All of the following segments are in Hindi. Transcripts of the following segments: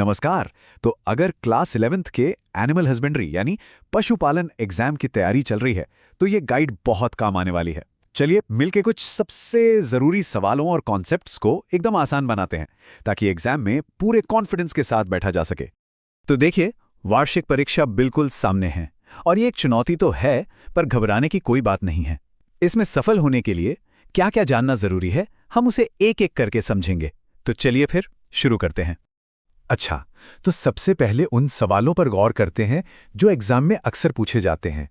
नमस्कार। तो अगर क्लास 11th के एनिमल हस्बेंड्री यानी पशुपालन एग्जाम की तैयारी चल रही है तो ये गाइड बहुत काम आने वाली है। चलिए मिलके कुछ सबसे जरूरी सवालों और कॉन्सेप्ट्स को एकदम आसान बनाते हैं ताकि एग्जाम में पूरे कॉन्फिडेंस के साथ बैठा जा सके। तो देखिए, वार्षिक परीक्षा बिल्कुल सामने है और ये एक चुनौती तो है, पर घबराने की कोई बात नहीं है। इसमें सफल होने के लिए क्या क्या जानना जरूरी है, हम उसे एक एक करके समझेंगे। तो चलिए फिर शुरू करते हैं। अच्छा, तो सबसे पहले उन सवालों पर गौर करते हैं जो एग्जाम में अक्सर पूछे जाते हैं।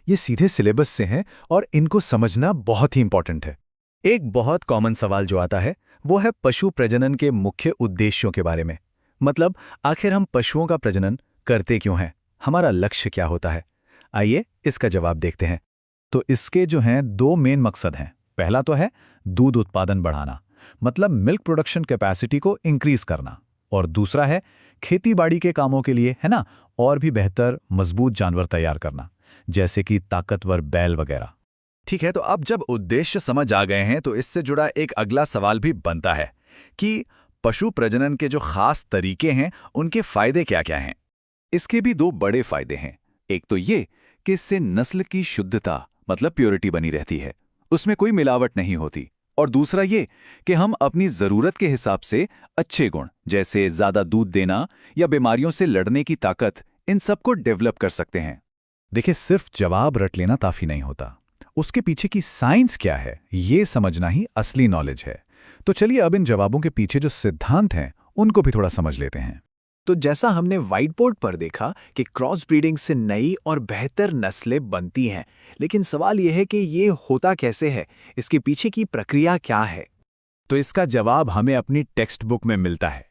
ये सीधे सिलेबस से हैं और इनको समझना बहुत ही इंपॉर्टेंट है। एक बहुत कॉमन सवाल जो आता है वो है पशु प्रजनन के मुख्य उद्देश्यों के बारे में। मतलब आखिर हम पशुओं का प्रजनन करते क्यों हैं, हमारा लक्ष्य क्या होता है। आइए इसका जवाब देखते हैं। तो इसके जो हैं दो मेन मकसद हैं। पहला तो है दूध उत्पादन बढ़ाना, मतलब मिल्क प्रोडक्शन कैपेसिटी को इंक्रीज करना, और दूसरा है खेतीबाड़ी के कामों के लिए, है ना, और भी बेहतर मजबूत जानवर तैयार करना, जैसे कि ताकतवर बैल वगैरह। ठीक है, तो अब जब उद्देश्य समझ आ गए हैं तो इससे जुड़ा एक अगला सवाल भी बनता है कि पशु प्रजनन के जो खास तरीके हैं उनके फायदे क्या क्या हैं। इसके भी दो बड़े फायदे हैं। एक तो ये कि इससे नस्ल की शुद्धता मतलब प्योरिटी बनी रहती है, उसमें कोई मिलावट नहीं होती। और दूसरा ये कि हम अपनी जरूरत के हिसाब से अच्छे गुण जैसे ज्यादा दूध देना या बीमारियों से लड़ने की ताकत, इन सबको डेवलप कर सकते हैं। देखिए, सिर्फ जवाब रट लेना काफी नहीं होता, उसके पीछे की साइंस क्या है ये समझना ही असली नॉलेज है। तो चलिए अब इन जवाबों के पीछे जो सिद्धांत हैं उनको भी थोड़ा समझ लेते हैं। तो जैसा हमने व्हाइट बोर्ड पर देखा कि क्रॉस ब्रीडिंग से नई और बेहतर नस्लें बनती हैं, लेकिन सवाल यह है कि ये होता कैसे है, इसके पीछे की प्रक्रिया क्या है। तो इसका जवाब हमें अपनी टेक्स्ट बुक में मिलता है।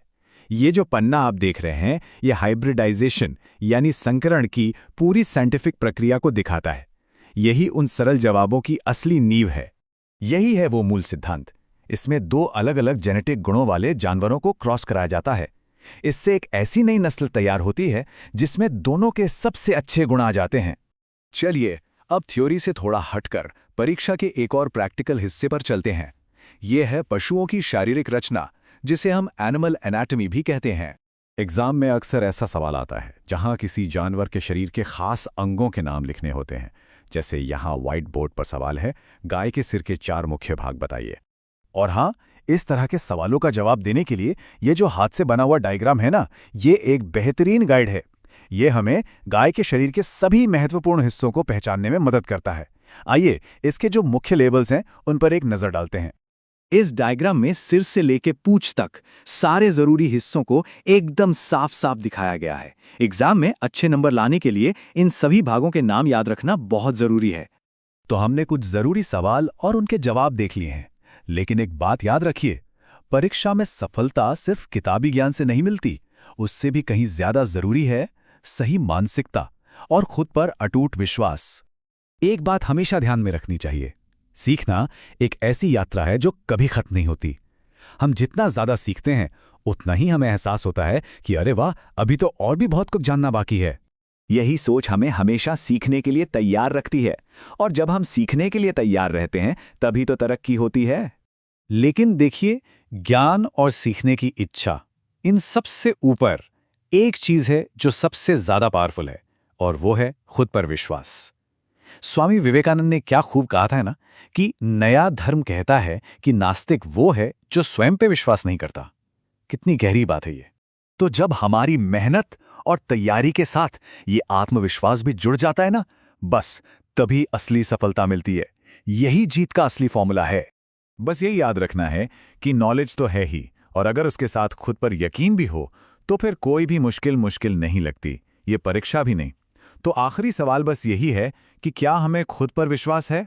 ये जो पन्ना आप देख रहे हैं ये हाइब्रिडाइजेशन यानी संकरण की पूरी साइंटिफिक प्रक्रिया को दिखाता है। यही उन सरल जवाबों की असली नींव है। यही है वो मूल सिद्धांत। इसमें दो अलग अलग जेनेटिक गुणों वाले जानवरों को क्रॉस कराया जाता है। इससे एक ऐसी नई नस्ल तैयार होती है जिसमें दोनों के सबसे अच्छे गुण आ जाते हैं। चलिए अब थ्योरी से थोड़ा हटकर परीक्षा के एक और प्रैक्टिकल हिस्से पर चलते हैं। यह है पशुओं की शारीरिक रचना, जिसे हम एनिमल एनाटॉमी भी कहते हैं। एग्जाम में अक्सर ऐसा सवाल आता है जहां किसी जानवर के शरीर के खास अंगों के नाम लिखने होते हैं। जैसे यहाँ व्हाइट बोर्ड पर सवाल है, गाय के सिर के 4 मुख्य भाग बताइए। और हाँ, इस तरह के सवालों का जवाब देने के लिए ये जो हाथ से बना हुआ डायग्राम है ना, ये एक बेहतरीन गाइड है। ये हमें गाय के शरीर के सभी महत्वपूर्ण हिस्सों को पहचानने में मदद करता है। आइए इसके जो मुख्य लेबल्स हैं उन पर एक नजर डालते हैं। इस डायग्राम में सिर से लेके पूंछ तक सारे जरूरी हिस्सों को एकदम साफ साफ दिखाया गया है। एग्जाम में अच्छे नंबर लाने के लिए इन सभी भागों के नाम याद रखना बहुत जरूरी है। तो हमने कुछ जरूरी सवाल और उनके जवाब देख लिए हैं, लेकिन एक बात याद रखिए, परीक्षा में सफलता सिर्फ किताबी ज्ञान से नहीं मिलती। उससे भी कहीं ज्यादा जरूरी है सही मानसिकता और खुद पर अटूट विश्वास। एक बात हमेशा ध्यान में रखनी चाहिए, सीखना एक ऐसी यात्रा है जो कभी खत्म नहीं होती। हम जितना ज्यादा सीखते हैं उतना ही हमें एहसास होता है कि अरे वाह, अभी तो और भी बहुत कुछ जानना बाकी है। यही सोच हमें हमेशा सीखने के लिए तैयार रखती है, और जब हम सीखने के लिए तैयार रहते हैं तभी तो तरक्की होती है। लेकिन देखिए, ज्ञान और सीखने की इच्छा, इन सबसे ऊपर एक चीज है जो सबसे ज्यादा पावरफुल है, और वो है खुद पर विश्वास। स्वामी विवेकानंद ने क्या खूब कहा था ना कि नया धर्म कहता है कि नास्तिक वो है जो स्वयं पे विश्वास नहीं करता। कितनी गहरी बात है ये। तो जब हमारी मेहनत और तैयारी के साथ ये आत्मविश्वास भी जुड़ जाता है ना, बस तभी असली सफलता मिलती है। यही जीत का असली फॉर्मूला है। बस यही याद रखना है कि नॉलेज तो है ही, और अगर उसके साथ खुद पर यकीन भी हो तो फिर कोई भी मुश्किल नहीं लगती, ये परीक्षा भी नहीं। तो आखिरी सवाल बस यही है कि क्या हमें खुद पर विश्वास है।